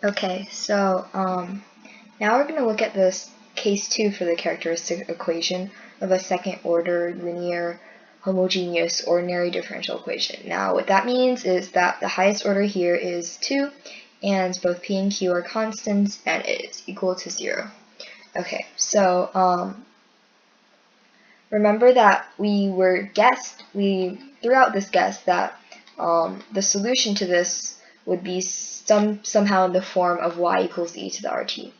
Okay, so now we're going to look at this case 2 for the characteristic equation of a second order linear homogeneous ordinary differential equation. Now what that means is that the highest order here is 2 and both p and q are constants and it is equal to 0. Okay, so remember that we threw out this guess that the solution to this would be somehow in the form of y equals e to the rt.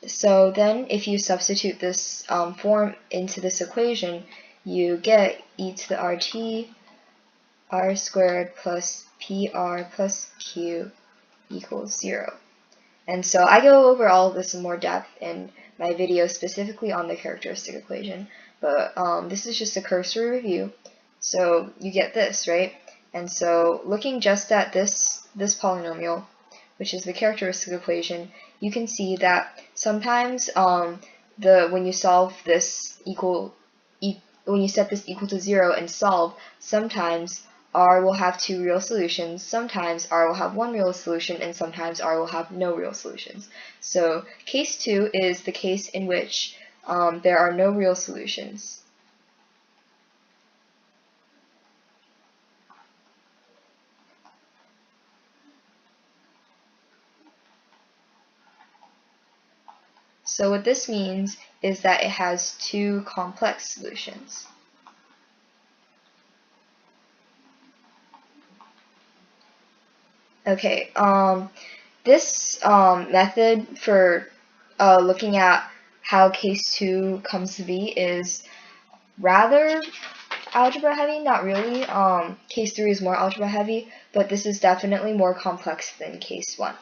So then if you substitute this form into this equation, you get e to the rt r squared plus pr plus q equals 0. And so I go over all of this in more depth in my video specifically on the characteristic equation, but this is just a cursory review. So you get this, right? And so looking just at this polynomial, which is the characteristic equation, you can see that sometimes when you solve this when you set this equal to 0 and solve, sometimes R will have 2 real solutions, sometimes R will have 1 real solution, and sometimes R will have no real solutions. So case 2 is the case in which there are no real solutions. So what this means is that it has 2 complex solutions. Okay, this method for looking at how case 2 comes to be is rather algebra heavy, not really. Case 3 is more algebra heavy, but this is definitely more complex than case 1.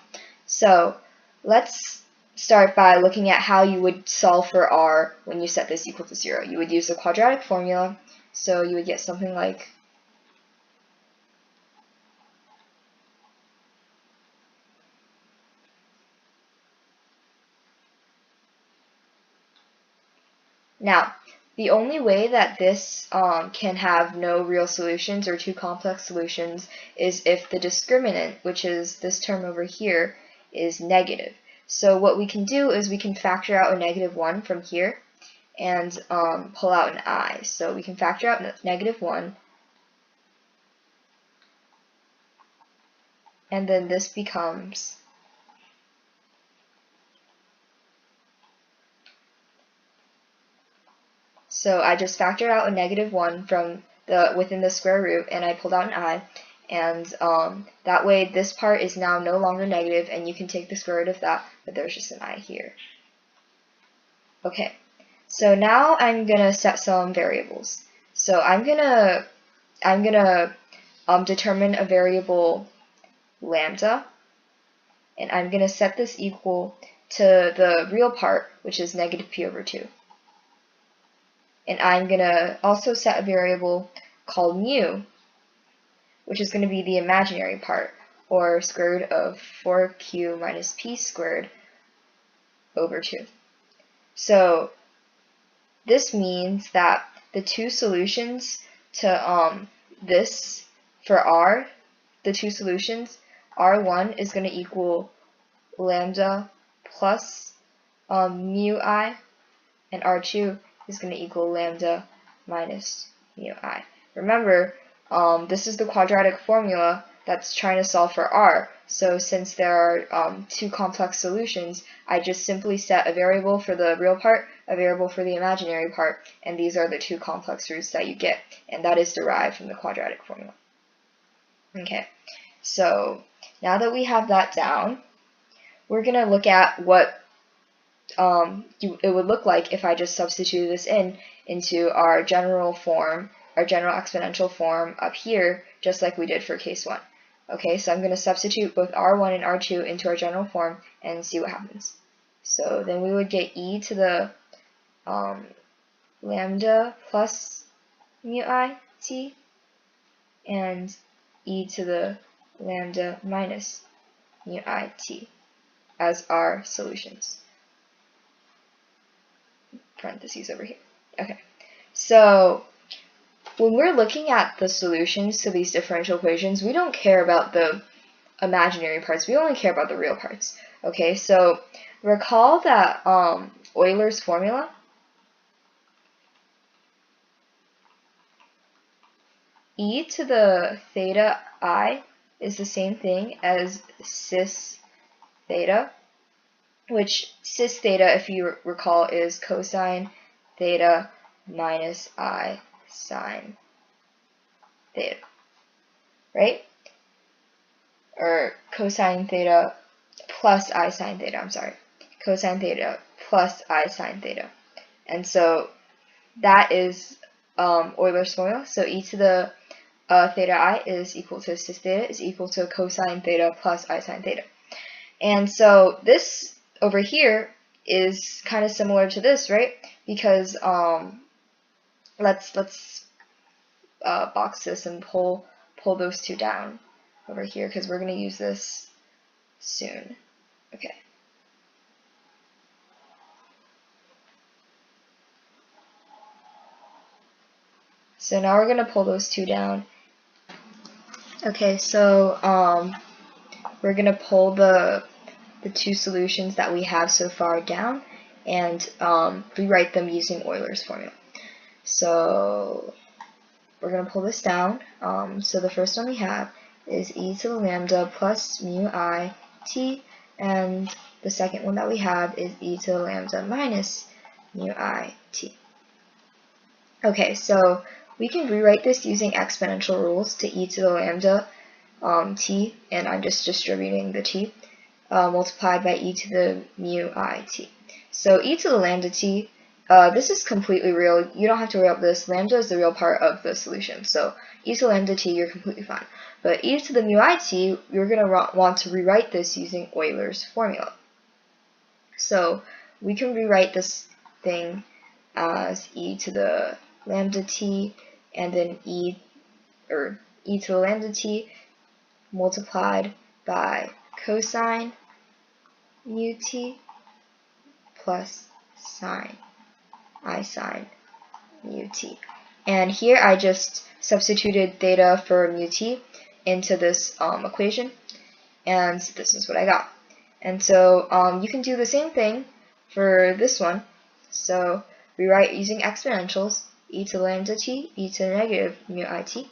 So let's start by looking at how you would solve for R when you set this equal to 0. You would use the quadratic formula, so you would get something like now, the only way that this can have no real solutions or 2 complex solutions is if the discriminant, which is this term over here, is negative. So what we can do is we can factor out a -1 from here and pull out an I. So we can factor out -1, and then this becomes so I just factored out a -1 from within the square root, and I pulled out an I, and that way this part is now no longer negative, and you can take the square root of that, but there's just an I here. Okay, so now I'm gonna set some variables. So I'm gonna determine a variable lambda, and I'm gonna set this equal to the real part, which is -p/2. And I'm going to also set a variable called mu, which is going to be the imaginary part, or square root of 4q minus p squared over 2. So this means that the 2 solutions to this for R, the 2 solutions, R1 is going to equal lambda plus mu I, and R2 is going to equal lambda minus mu I. Remember, this is the quadratic formula that's trying to solve for R. So since there are 2 complex solutions, I just simply set a variable for the real part, a variable for the imaginary part, and these are the 2 complex roots that you get, and that is derived from the quadratic formula. Okay, so now that we have that down, we're going to look at what it would look like if I just substituted this into our general form, our general exponential form up here, just like we did for case 1. Okay, so I'm going to substitute both R1 and R2 into our general form and see what happens. So then we would get e to the lambda plus mu I t and e to the lambda minus mu I t as our solutions. Parentheses over here. Okay, so when we're looking at the solutions to these differential equations, we don't care about the imaginary parts. We only care about the real parts. Okay, so recall that Euler's formula. E to the theta I is the same thing as cis theta, which cis theta, if you recall, is cosine theta minus I sine theta, right? Or cosine theta plus I sine theta, I'm sorry. Cosine theta plus I sine theta. And so that is Euler's formula. So e to the theta I is equal to cis theta is equal to cosine theta plus I sine theta. And so this over here is kind of similar to this, right? Because let's box this and pull those two down over here because we're going to use this soon. Okay. So now we're going to pull those two down. Okay, so we're going to pull the two solutions that we have so far down and rewrite them using Euler's formula. So we're going to pull this down. So the first one we have is e to the lambda plus mu I t, and the second one that we have is e to the lambda minus mu I t. Okay, so we can rewrite this using exponential rules to e to the lambda t, and I'm just distributing the t, multiplied by e to the mu I t. So e to the lambda t, this is completely real. You don't have to worry about this. Lambda is the real part of the solution. So e to the lambda t, you're completely fine. But e to the mu I t, you're going to want to rewrite this using Euler's formula. So we can rewrite this thing as e to the lambda t, and then e to the lambda t multiplied by cosine mu t plus sine I sine mu t. And here I just substituted theta for mu t into this equation, and this is what I got. And so you can do the same thing for this one. So rewrite using exponentials, e to the lambda t, e to the negative mu I t,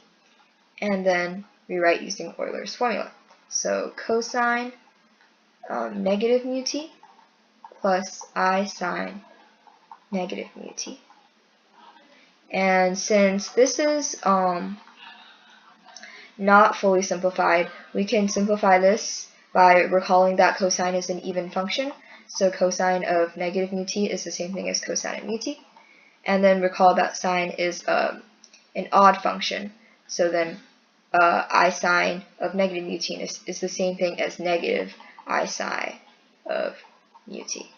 and then rewrite using Euler's formula. So cosine negative mu t plus I sine negative mu t. And since this is not fully simplified, we can simplify this by recalling that cosine is an even function. So cosine of negative mu t is the same thing as cosine of mu t. And then recall that sine is an odd function. So then I sine of negative mu t is the same thing as negative I sine of mu t.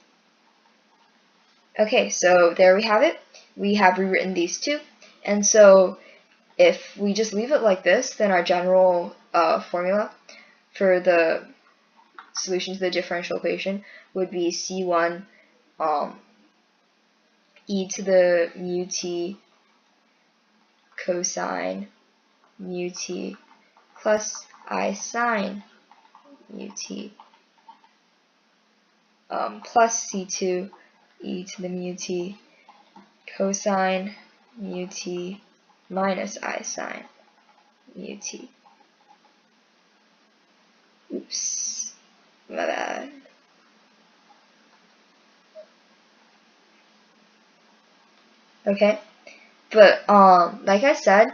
Okay, so there we have it. We have rewritten these two. And so if we just leave it like this, then our general formula for the solution to the differential equation would be C1 e to the mu t cosine mu t plus I sine mu t plus C2 e to the mu t cosine mu t minus I sine mu t. Oops, my bad. Okay, but like I said,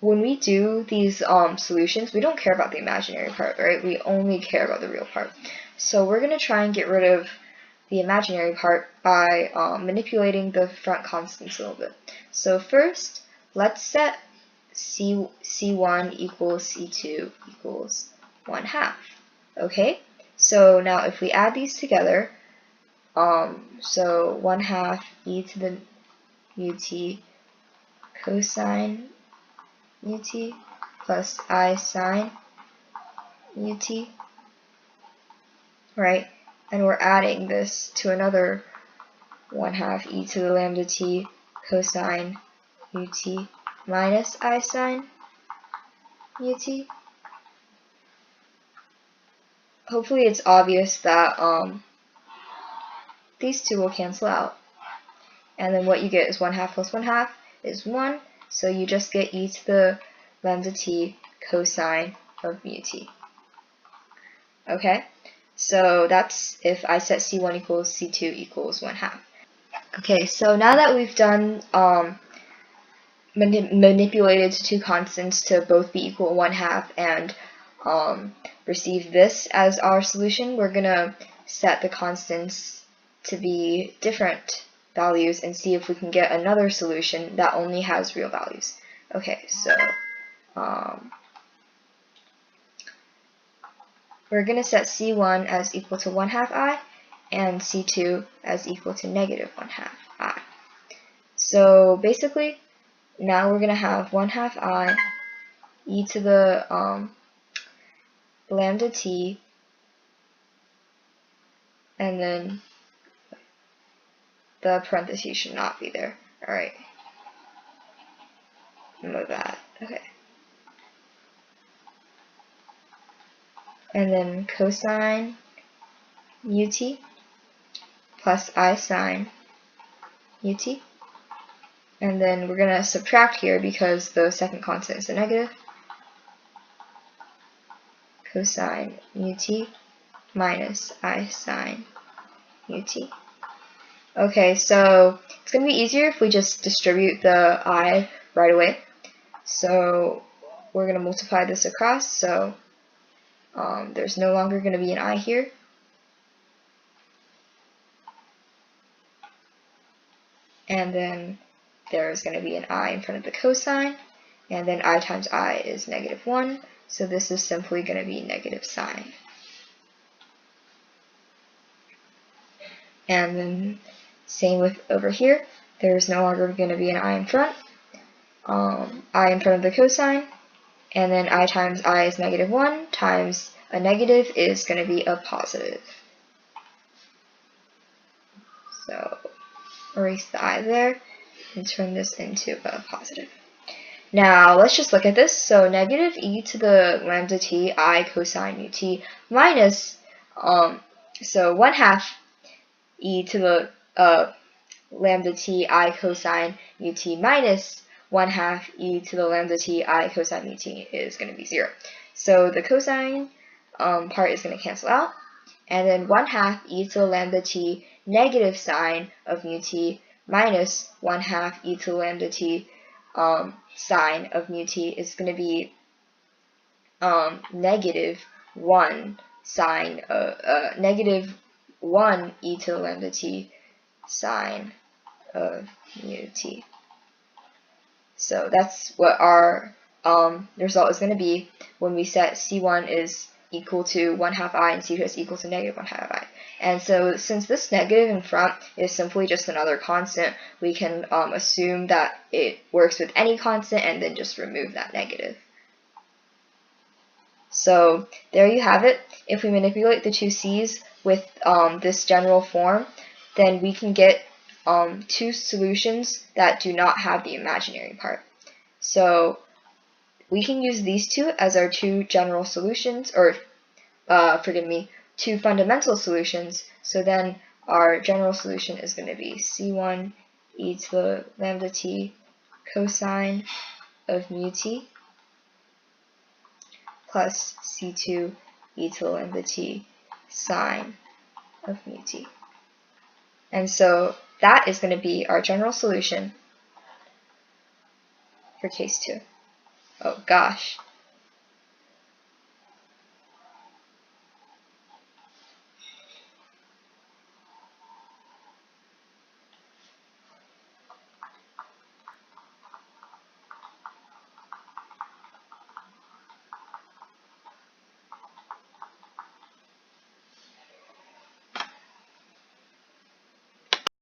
when we do these solutions, we don't care about the imaginary part, right? We only care about the real part. So we're going to try and get rid of the imaginary part by manipulating the front constants a little bit. So first, let's set C1 equals C2 equals 1/2. Okay, so now if we add these together, so 1/2 e to the mu t cosine mu t plus I sine mu t, right? And we're adding this to another 1/2 e to the lambda t cosine mu t minus I sine mu t. hopefully it's obvious that these two will cancel out. And then what you get is 1/2 plus 1/2 is 1. So you just get e to the lambda t cosine of mu t. Okay, so that's if I set C1 equals C2 equals 1/2. Okay, so now that we've done manipulated to two constants to both be equal 1/2 and receive this as our solution, we're gonna set the constants to be different values and see if we can get another solution that only has real values. Okay, so we're going to set C1 as equal to 1/2 I and C2 as equal to negative 1/2 I. So basically, now we're going to have 1/2 I e to the lambda t, and then the parentheses should not be there. Alright. Remove that. Okay. And then cosine mu t plus I sine mu t. And then we're going to subtract here because the second constant is a negative. Cosine mu t minus I sine mu t. Okay, so it's going to be easier if we just distribute the I right away. So we're going to multiply this across, so there's no longer going to be an I here. And then there's going to be an I in front of the cosine, and then I times I is negative 1, so this is simply going to be negative sine. And then same with over here, there's no longer going to be an I in front, I in front of the cosine, and then I times I is negative 1 times a negative is going to be a positive. So erase the I there and turn this into a positive. Now let's just look at this. So negative e to the lambda t I cosine mu t minus, so 1/2 e to the lambda t I cosine mu t minus 1/2 e to the lambda t I cosine mu t is going to be 0. So the cosine part is going to cancel out, and then 1/2 e to the lambda t negative sine of mu t minus 1/2 e to the lambda t sine of mu t is going to be negative 1 sine negative 1 e to the lambda t sine of mu t. So that's what our result is going to be when we set C1 is equal to 1/2 I and C2 is equal to negative 1/2 I. And so since this negative in front is simply just another constant, we can assume that it works with any constant and then just remove that negative. So there you have it. If we manipulate the two c's with this general form, then we can get two solutions that do not have the imaginary part. So we can use these two as our two general solutions, or two fundamental solutions. So then our general solution is going to be C1 e to the lambda t cosine of mu t plus C2 e to the lambda t sine of mu t. And so that is going to be our general solution for case 2. Oh gosh.